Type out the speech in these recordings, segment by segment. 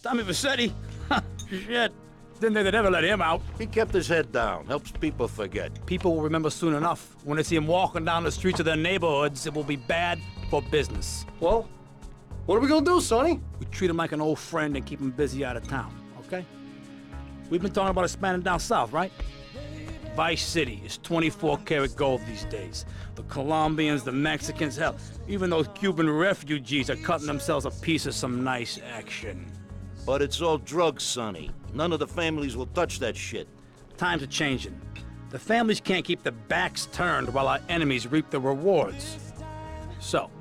Tommy Vercetti? Shit. Didn't think they'd ever let him out. He kept his head down, helps people forget. People will remember soon enough. When they see him walking down the streets of their neighborhoods, it will be bad for business. Well, what are we gonna do, Sonny? We treat him like an old friend and keep him busy out of town, okay? We've been talking about expanding down south, right? Vice City is 24 karat gold these days. The Colombians, the Mexicans, hell, even those Cuban refugees are cutting themselves a piece of some nice action. But it's all drugs, Sonny. None of the families will touch that shit. Times are changing. The families can't keep their backs turned while our enemies reap the rewards. So,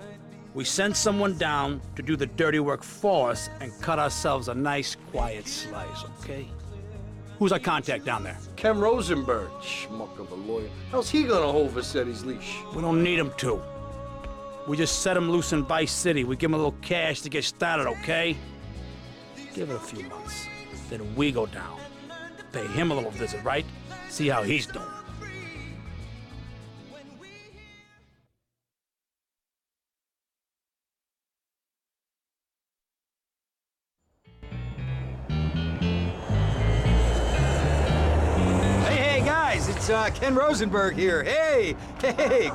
we send someone down to do the dirty work for us and cut ourselves a nice, quiet slice, okay? Who's our contact down there? Ken Rosenberg, schmuck of a lawyer. How's he gonna hold Vercetti's leash? We don't need him to. We just set him loose in Vice City. We give him a little cash to get started, okay? Give it a few months. Then we go down. Pay him a little visit, right? See how he's doing. Hey, guys, it's Ken Rosenberg here. Hey,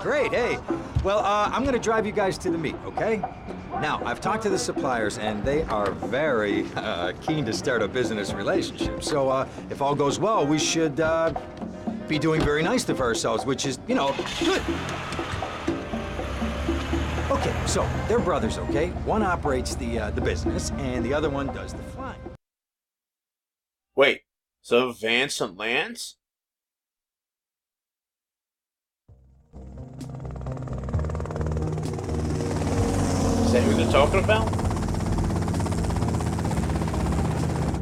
great, hey. Well, I'm gonna drive you guys to the meet, okay? Now, I've talked to the suppliers, and they are very keen to start a business relationship. So, if all goes well, we should be doing very nicely for ourselves, which is, you know, good. Okay, so they're brothers, okay? One operates the business, and the other one does the flying. Wait, so Vance and Lance? Is that who they're talking about?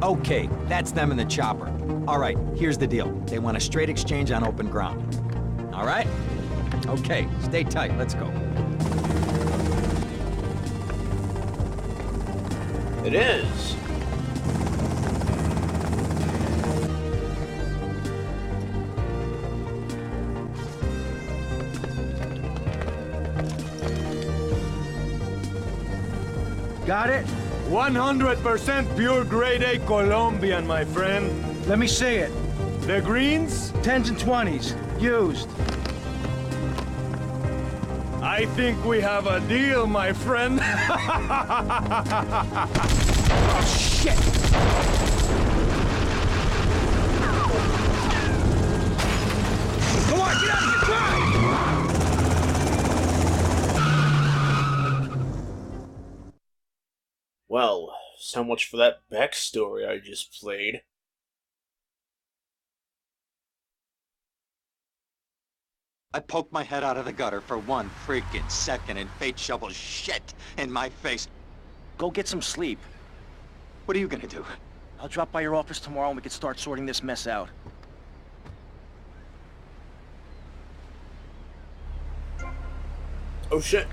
Okay, that's them in the chopper. All right, here's the deal. They want a straight exchange on open ground. All right? Okay, stay tight. Let's go. It is. Got it? 100% pure grade A Colombian, my friend. Let me see it. The greens? 10s and 20s. Used. I think we have a deal, my friend. Oh, shit! Come on, get out of here! Drive! Well, so much for that backstory I just played. I poked my head out of the gutter for one freaking second and fate shovels shit in my face. Go get some sleep. What are you gonna do? I'll drop by your office tomorrow and we can start sorting this mess out. Oh shit.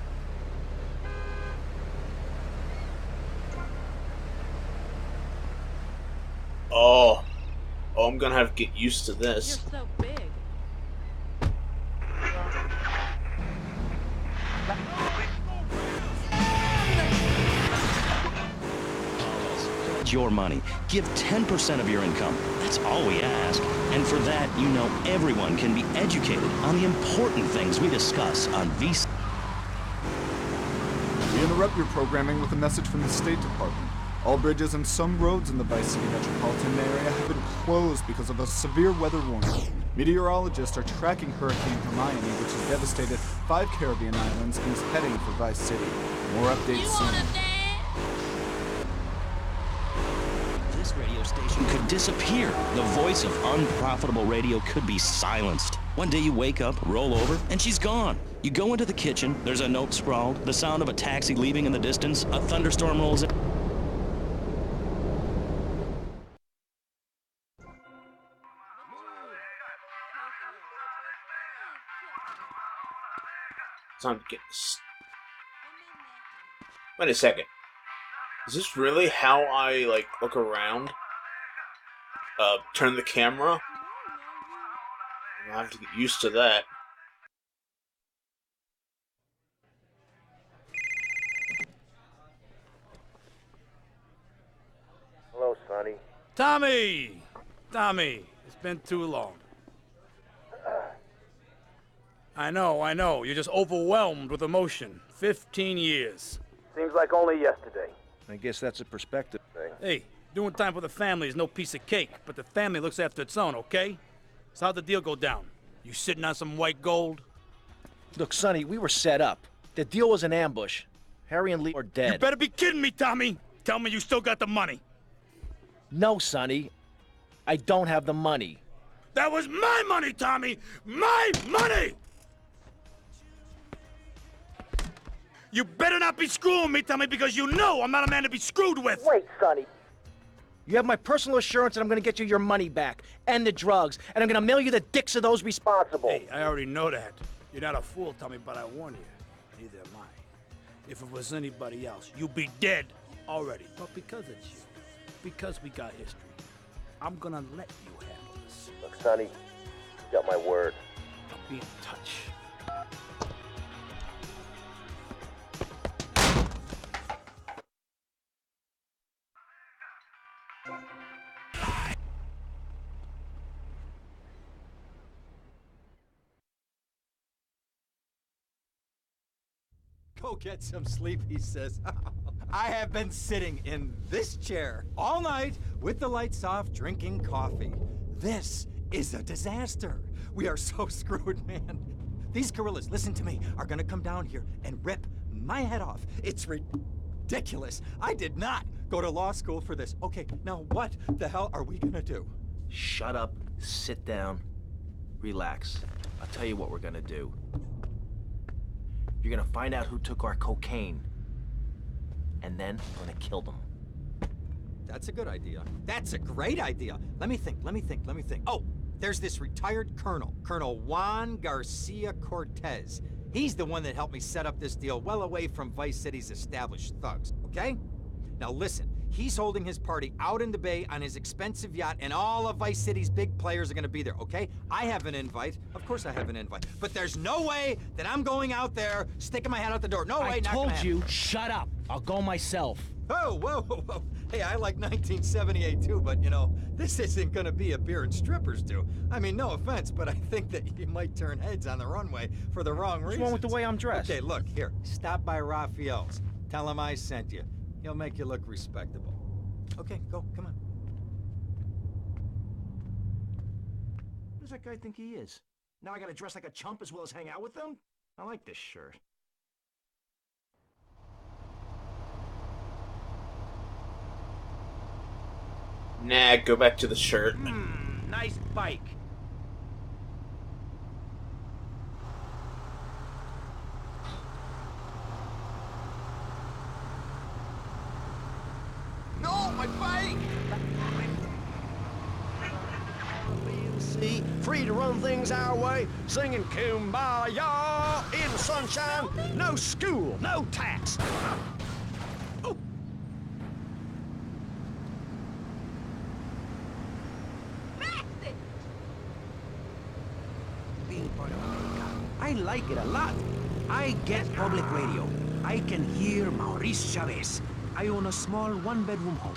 Oh, I'm gonna have to get used to this. You're so big. It's your money. Give 10% of your income. That's all we ask. And for that, you know everyone can be educated on the important things we discuss on VC. We interrupt your programming with a message from the State Department. All bridges and some roads in the Vice City metropolitan area have been closed because of a severe weather warning. Meteorologists are tracking Hurricane Hermione, which has devastated 5 Caribbean islands and is heading for Vice City. More updates soon. This radio station could disappear. The voice of unprofitable radio could be silenced. One day you wake up, roll over, and she's gone. You go into the kitchen, there's a note scrawled, the sound of a taxi leaving in the distance, a thunderstorm rolls in. Time to get this. Wait a second. Is this really how I, like, look around? Turn the camera? I'll have to get used to that. Tommy! Tommy, it's been too long. I know. You're just overwhelmed with emotion. 15 years. Seems like only yesterday. I guess that's a perspective thing. Hey, doing time for the family is no piece of cake, but the family looks after its own, okay? So how'd the deal go down? You sitting on some white gold? Look, Sonny, we were set up. The deal was an ambush. Harry and Lee are dead. You better be kidding me, Tommy! Tell me you still got the money. No, Sonny. I don't have the money. That was my money, Tommy! My money! You better not be screwing me, Tommy, because you know I'm not a man to be screwed with! Wait, Sonny. You have my personal assurance that I'm gonna get you your money back, and the drugs, and I'm gonna mail you the dicks of those responsible. Hey, I already know that. You're not a fool, Tommy, but I warn you, neither am I. If it was anybody else, you'd be dead already. But because it's you, because we got history, I'm gonna let you handle this. Look, Sonny, you got my word. I'll be in touch. Go get some sleep, he says. I have been sitting in this chair all night with the lights off, drinking coffee. This is a disaster. We are so screwed, man. These gorillas, listen to me, are gonna come down here and rip my head off. It's ridiculous. I did not go to law school for this. Okay, now what the hell are we gonna do? Shut up, sit down, relax. I'll tell you what we're gonna do. You're gonna find out who took our cocaine. And then we're gonna kill them. That's a good idea. That's a great idea. Let me think. Oh, there's this retired colonel, Colonel Juan Garcia Cortez. He's the one that helped me set up this deal well away from Vice City's established thugs, okay? Now listen, he's holding his party out in the bay on his expensive yacht, and all of Vice City's big players are gonna be there, okay? I have an invite. Of course I have an invite. But there's no way that I'm going out there, sticking my head out the door. No way, I not told gonna happen. you, shut up. I'll go myself. Whoa. Hey, I like 1978 too, but you know, this isn't gonna be a beer and strippers do. I mean, no offense, but I think that you might turn heads on the runway for the wrong reasons. What's wrong with the way I'm dressed? Okay, look, here, stop by Raphael's. Tell him I sent you. He'll make you look respectable. Okay, go, come on. Who does that guy think he is? Now I gotta dress like a chump as well as hang out with them? I like this shirt. Nah, go back to the shirt. Nice bike. No, my bike! See, free to run things our way, singing Kumbaya in the sunshine, no school, no tax. I like it a lot. I get public radio. I can hear Maurice Chavez. I own a small one-bedroom home.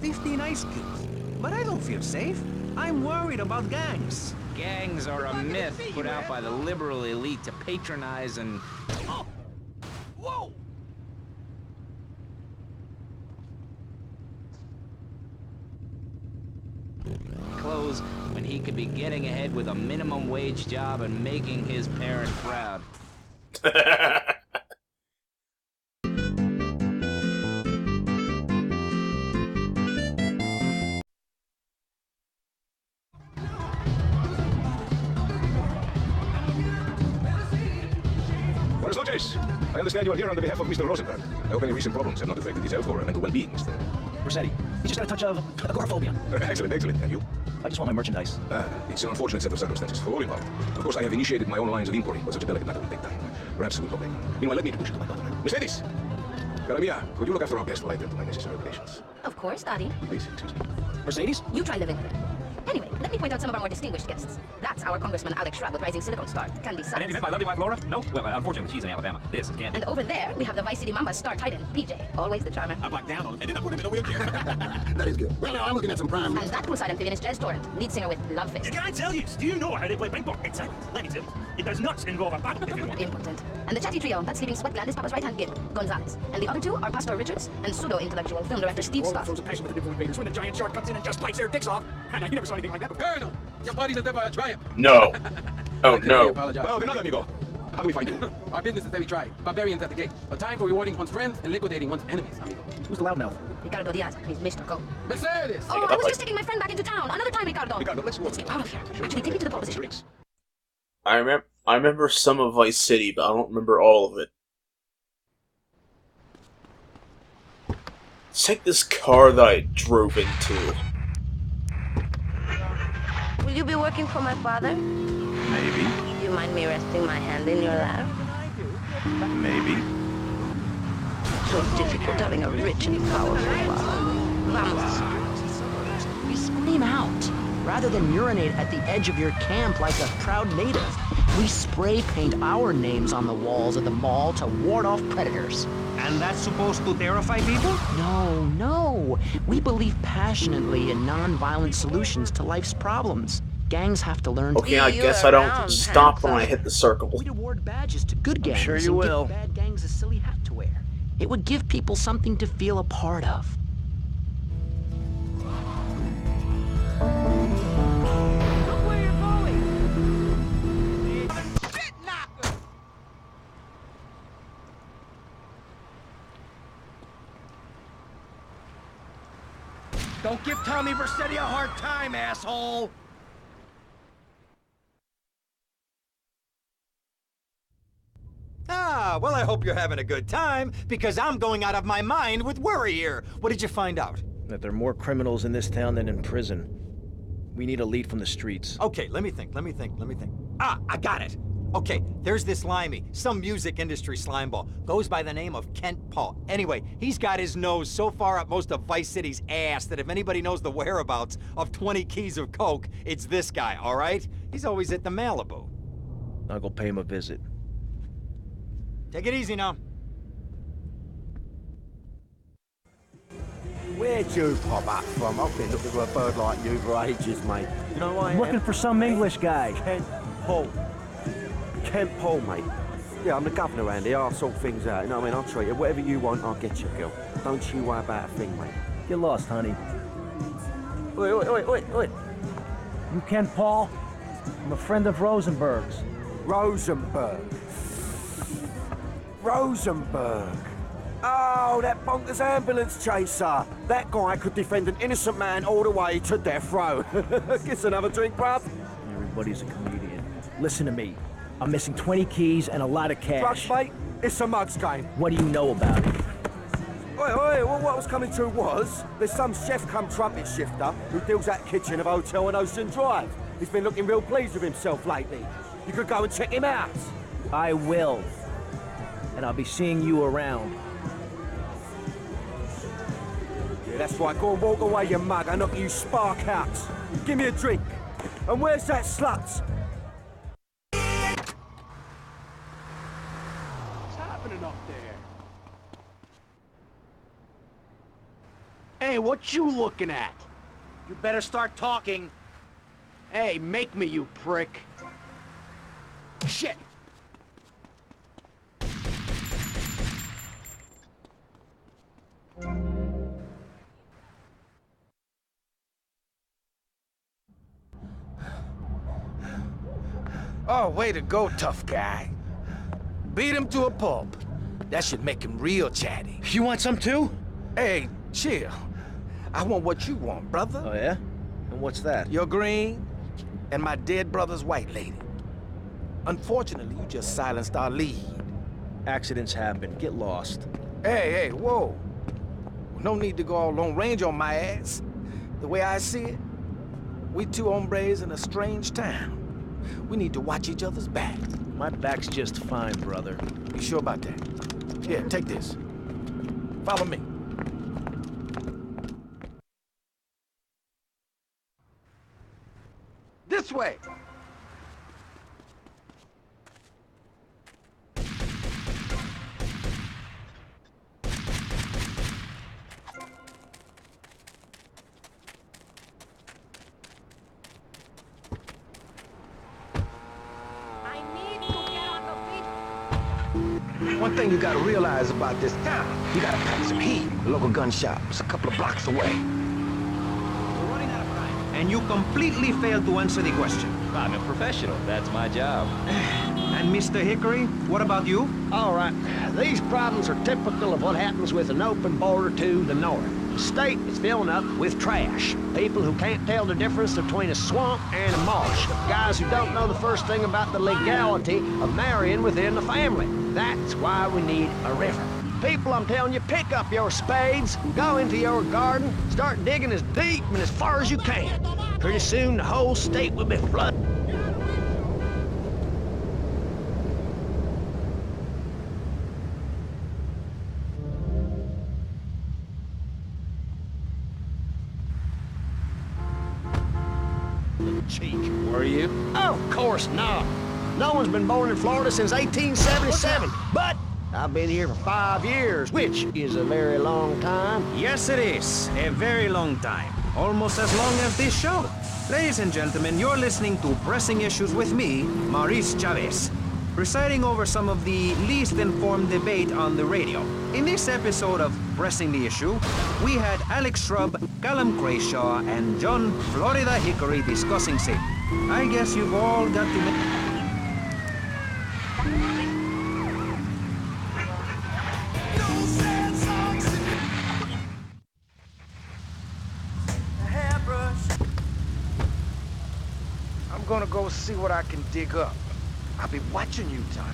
$15 ice cubes. But I don't feel safe. I'm worried about gangs. Gangs are a myth put out by the liberal elite to patronize and... Oh! Whoa! clothes when he could be getting ahead with a minimum wage job and making his parent proud. Buenas noches. I understand you are here on the behalf of Mr. Rosenberg. I hope any recent problems have not affected his health or mental well-being, Mr. Rossetti. He's just got a touch of agoraphobia. Excellent, excellent. And you? I just want my merchandise. It's an unfortunate set of circumstances for all involved. Of course, I have initiated my own lines of inquiry, but such a delicate matter will take time. Perhaps we'll go back. Meanwhile, let me introduce you to my daughter. Mercedes! Cara mia, could you look after our guest while I attend to my necessary relations? Of course, Daddy. Please, excuse me. Mercedes? You try living. Anyway, let me point out some of our more distinguished guests. That's our Congressman Alex Shrub with Rising Silicon Star, Candy And have you met my lovely wife, Laura? No? Well, unfortunately, she's in Alabama. This is Candy. And over there, we have the Vice City Mamba star Titan, PJ, always the charmer. I blacked down on him, and then I put him in a wheelchair. That is good. Well, now I'm looking at some prime. And that poolside amphibian is Jazz Torrent, lead singer with Love Fist. Can I tell you? Do you know how they play ping pong? Exactly. Let me tell you. It does not involve a bottle, if you want. Important. And the chatty trio, that sleeping sweat gland is Papa's right-hand gib, Gonzalez. And the other two are Pastor Richards and pseudo-intellectual film director Steve Scott. Those passion with the different invaders when the giant shark comes in and just bites their dicks off. And you never saw anything like that before. Colonel, your body's a devil, I try it. No. Oh, no. Well, another amigo. How do we find you? Our business is very dry. Barbarians at the gate. A time for rewarding one's friends and liquidating one's enemies, amigo. Who's the loudmouth? Ricardo Diaz, he's Mr. Go. Mercedes! Oh, I was just taking my friend back into town. Another time, Ricardo. Ricardo, let's get out of here. Actually, take me to the pole position. I remember some of Vice City, but I don't remember all of it. It's like this car that I drove into. Will you be working for my father? Maybe. Do you mind me resting my hand in your lap? Maybe. So difficult having a rich and powerful father. Vamos. We scream out. Rather than urinate at the edge of your camp like a proud native, we spray paint our names on the walls of the mall to ward off predators. And that's supposed to terrify people? No. We believe passionately in non-violent solutions to life's problems. Gangs have to learn. Okay, I guess I don't stop when I hit the circle. We'd award badges to good gangs. Sure you and will. give bad gangs a silly hat to wear. It would give people something to feel a part of. Look where you're going! Don't give Tommy Vercetti a hard time, asshole! Ah, well, I hope you're having a good time, because I'm going out of my mind with worry here. What did you find out? That there are more criminals in this town than in prison. We need a lead from the streets. Okay, let me think. Ah, I got it. Okay, there's this limey, some music industry slimeball. Goes by the name of Kent Paul. Anyway, he's got his nose so far up most of Vice City's ass that if anybody knows the whereabouts of 20 keys of coke, it's this guy, all right? He's always at the Malibu. I'll go pay him a visit. Take it easy now. Where'd you pop up from? I've been looking for a bird like you for ages, mate. You know why? I'm looking for some English guy. Kent Paul. Kent Paul, mate. Yeah, I'm the governor around here. I'll sort things out. You know what I mean? I'll treat you. Whatever you want, I'll get you, girl. Don't you worry about a thing, mate. Get lost, honey. Oi. You Ken Paul? I'm a friend of Rosenberg's. Rosenberg. Oh, that bonkers ambulance chaser. That guy could defend an innocent man all the way to death row. Get another drink, bruv. Everybody's a comedian. Listen to me. I'm missing 20 keys and a lot of cash. Drugs, mate? It's a mug's game. What do you know about it? Well, what I was coming to was, there's some chef come trumpet shifter who deals at kitchen of a hotel on Ocean Drive. He's been looking real pleased with himself lately. You could go and check him out. I will. And I'll be seeing you around. Yeah, that's right. Go and walk away, you mug. I knock you spark out. Give me a drink. And where's that slut? What's happening up there? Hey, what you looking at? You better start talking. Hey, make me, you prick. Shit! Oh, way to go, tough guy. Beat him to a pulp. That should make him real chatty. You want some too? Hey, chill. I want what you want, brother. Oh, yeah? And what's that? Your green and my dead brother's white lady. Unfortunately, you just silenced our lead. Accidents happen. Get lost. Hey, whoa. No need to go all Lone Ranger on my ass. The way I see it, we two hombres in a strange town. We need to watch each other's back. My back's just fine, brother. You sure about that? Here, take this. Follow me. This way. One thing you gotta realize about this town, you gotta pack some heat. The local gun shop is a couple of blocks away. We're running out of time. And you completely failed to answer the question. I'm a professional. That's my job. And Mr. Hickory, what about you? All right. These problems are typical of what happens with an open border to the north. The state is filling up with trash. People who can't tell the difference between a swamp and a marsh. Guys who don't know the first thing about the legality of marrying within the family. That's why we need a river. People, I'm telling you, pick up your spades, go into your garden, start digging as deep and as far as you can. Pretty soon, the whole state will be flooded. Cheek, were you? Of course not. No one's been born in Florida since 1877, but I've been here for 5 years, which is a very long time. Yes, it is. A very long time. Almost as long as this show. Ladies and gentlemen, you're listening to Pressing Issues with me, Maurice Chavez, presiding over some of the least informed debate on the radio. In this episode of Pressing the Issue, we had Alex Shrub, Callum Crayshaw, and John Florida Hickory discussing sin. I guess you've all got to... I'm gonna go see what I can dig up. I'll be watching you, Tommy.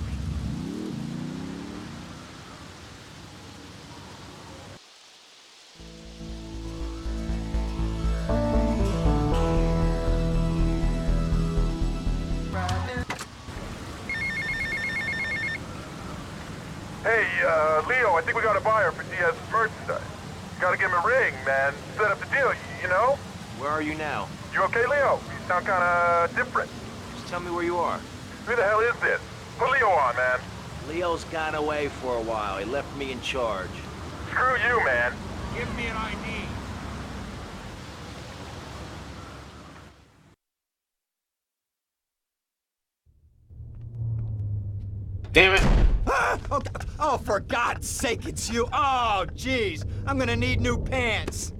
Hey, Leo, I think we got a buyer for Diaz's merchandise. Gotta give him a ring, man. Set up the deal, you know? Where are you now? You okay, Leo? You sound kinda different. Just tell me where you are. Who the hell is this? Put Leo on, man. Leo's gone away for a while. He left me in charge. Screw you, man. Give me an ID. Damn it. Oh, for God's sake, it's you. Oh, jeez. I'm gonna need new pants.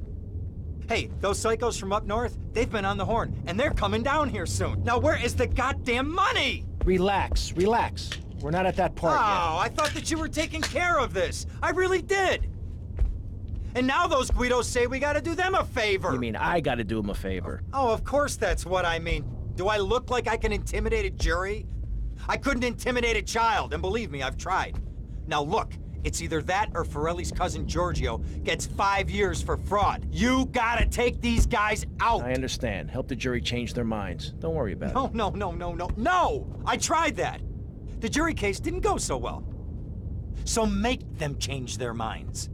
Hey, those psychos from up north, they've been on the horn, and they're coming down here soon. Now, where is the goddamn money? Relax, relax. We're not at that part yet. Oh, I thought that you were taking care of this. I really did. And now those Guidos say we gotta do them a favor. You mean I gotta do him a favor? Oh, of course that's what I mean. Do I look like I can intimidate a jury? I couldn't intimidate a child, and believe me, I've tried. Now look, it's either that or Forelli's cousin Giorgio gets 5 years for fraud. You gotta take these guys out! I understand. Help the jury change their minds. Don't worry about it. No! I tried that! The jury case didn't go so well. So make them change their minds.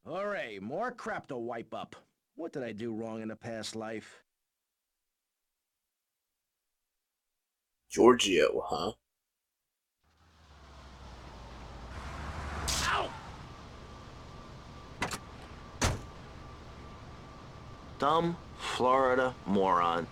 Alright, more crap to wipe up. What did I do wrong in a past life? Giorgio, huh? Ow! Dumb Florida moron.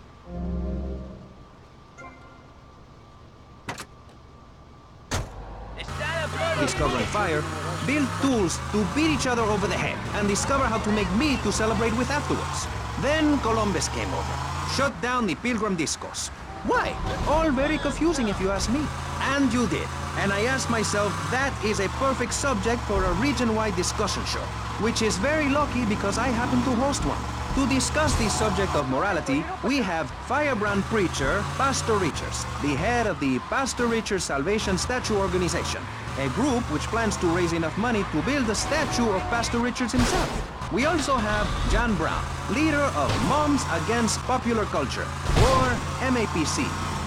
Discovering fire, build tools to beat each other over the head, and discover how to make meat to celebrate with afterwards. Then Columbus came over, shut down the Pilgrim Discos. Why? All very confusing if you ask me. And you did. And I asked myself, that is a perfect subject for a region-wide discussion show, which is very lucky because I happen to host one. To discuss the subject of morality, we have firebrand preacher Pastor Richards, the head of the Pastor Richards Salvation Statue Organization, a group which plans to raise enough money to build a statue of Pastor Richards himself. We also have John Brown, leader of Moms Against Popular Culture, or MAPC.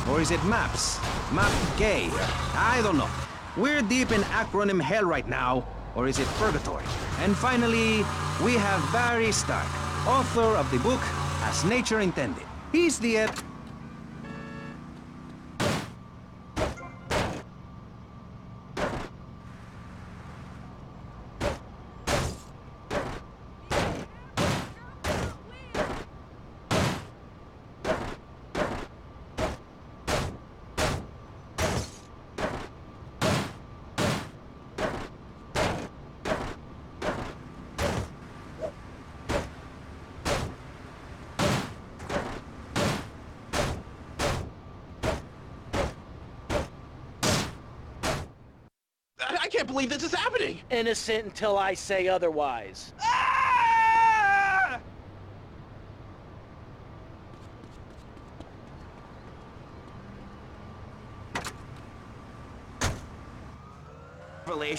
Or is it MAPS? MAP Gay? I don't know. We're deep in acronym hell right now, or is it purgatory? And finally, we have Barry Stark, author of the book as nature intended. He's the I can't believe this is happening! Innocent until I say otherwise.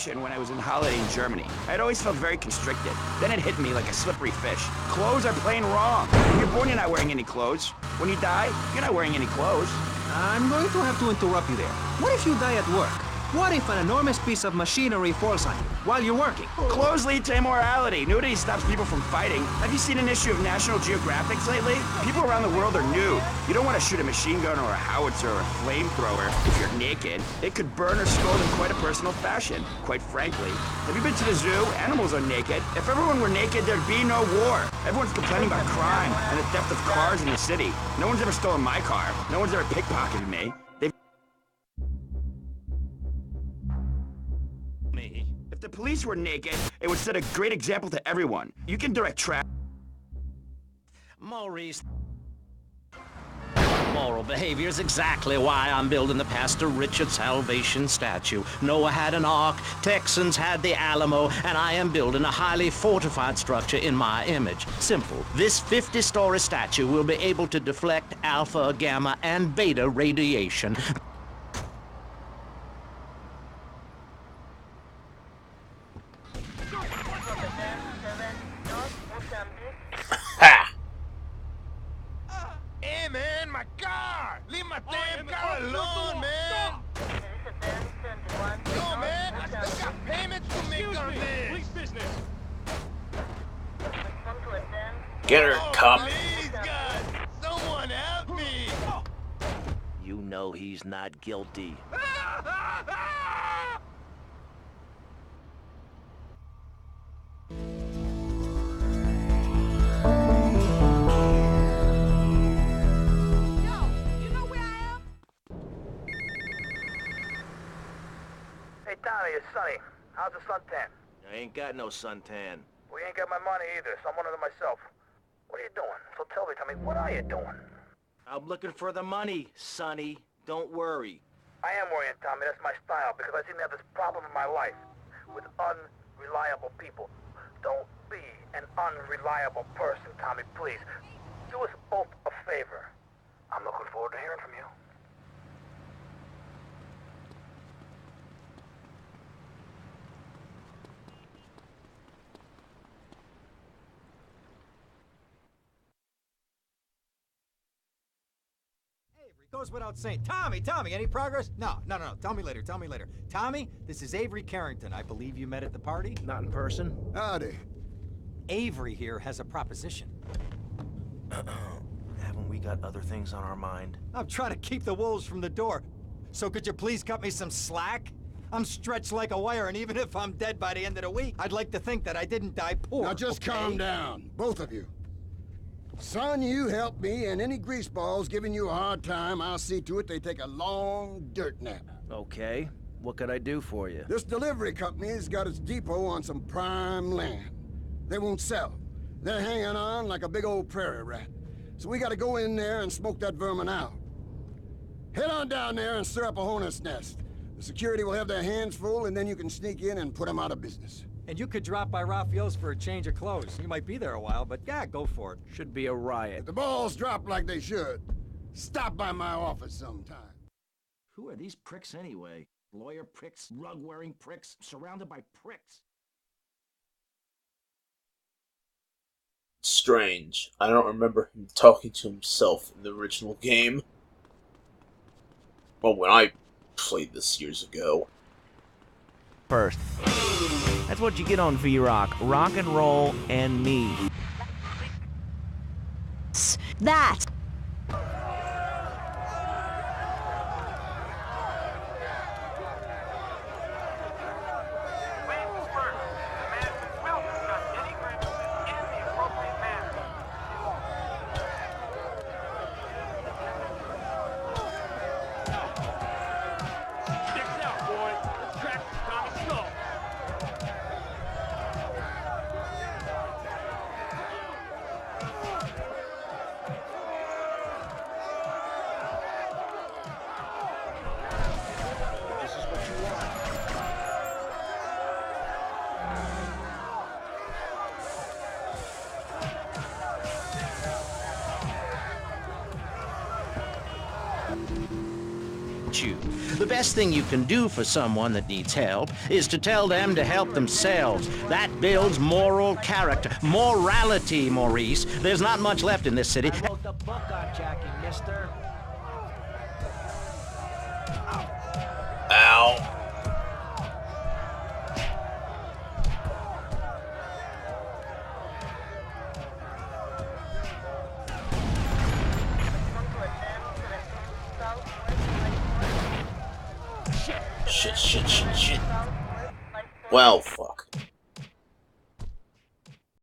When I was on holiday in Germany, I'd always felt very constricted. Then it hit me like a slippery fish. Clothes are plain wrong. When you're born, you're not wearing any clothes. When you die, you're not wearing any clothes. I'm going to have to interrupt you there. What if you die at work? What if an enormous piece of machinery falls on you while you're working? Clothes lead to immorality. Nudity stops people from fighting. Have you seen an issue of National Geographic lately? People around the world are nude. You don't want to shoot a machine gun or a howitzer or a flamethrower if you're naked. It could burn or scold in quite a personal fashion, quite frankly. Have you been to the zoo? Animals are naked. If everyone were naked, there'd be no war. Everyone's complaining about crime and the theft of cars in the city. No one's ever stolen my car. No one's ever pickpocketed me. If the police were naked, it would set a great example to everyone. You can direct traffic. Maurice. Moral behavior is exactly why I'm building the Pastor Richard Salvation statue. Noah had an ark, Texans had the Alamo, and I am building a highly fortified structure in my image. Simple. This 50-story statue will be able to deflect alpha, gamma, and beta radiation. Hey, man, my car! Leave my damn car alone, man! Yo, man, I still got payments to make on this! Police business! Get her, cop. Please, God! Someone help me! You know he's not guilty. Hey, Tommy, it's Sonny. How's the suntan? I ain't got no suntan. We ain't got my money either, so I'm one of them myself. What are you doing? So tell me, Tommy, what are you doing? I'm looking for the money, Sonny. Don't worry. I am worrying, Tommy. That's my style, because I seem to have this problem in my life with unreliable people. Don't be an unreliable person, Tommy, please. Do us both a favor. I'm looking forward to hearing from you. Goes without saying. Tommy, any progress? No. Tell me later. Tommy, this is Avery Carrington. I believe you met at the party? Not in person. Howdy. Avery here has a proposition. Haven't we got other things on our mind? I'm trying to keep the wolves from the door. So could you please cut me some slack? I'm stretched like a wire, and even if I'm dead by the end of the week, I'd like to think that I didn't die poor. Now just calm down, both of you. Son, you help me, and any greaseballs giving you a hard time, I'll see to it they take a long dirt nap. Okay. What can I do for you? This delivery company's got its depot on some prime land. They won't sell. They're hanging on like a big old prairie rat. So we gotta go in there and smoke that vermin out. Head on down there and stir up a hornet's nest. The security will have their hands full, and then you can sneak in and put them out of business. And you could drop by Raphael's for a change of clothes. You might be there a while, but yeah, go for it. Should be a riot. If the balls drop like they should, stop by my office sometime. Who are these pricks anyway? Lawyer pricks, rug-wearing pricks, surrounded by pricks. Strange. I don't remember him talking to himself in the original game. Well, when I played this years ago. First. That's what you get on V-Rock. Rock and roll and me. That. You. The best thing you can do for someone that needs help is to tell them to help themselves. That builds moral character. Morality, Maurice. There's not much left in this city. I wrote the book on Jackie, mister. Ow. Shit. Well, fuck.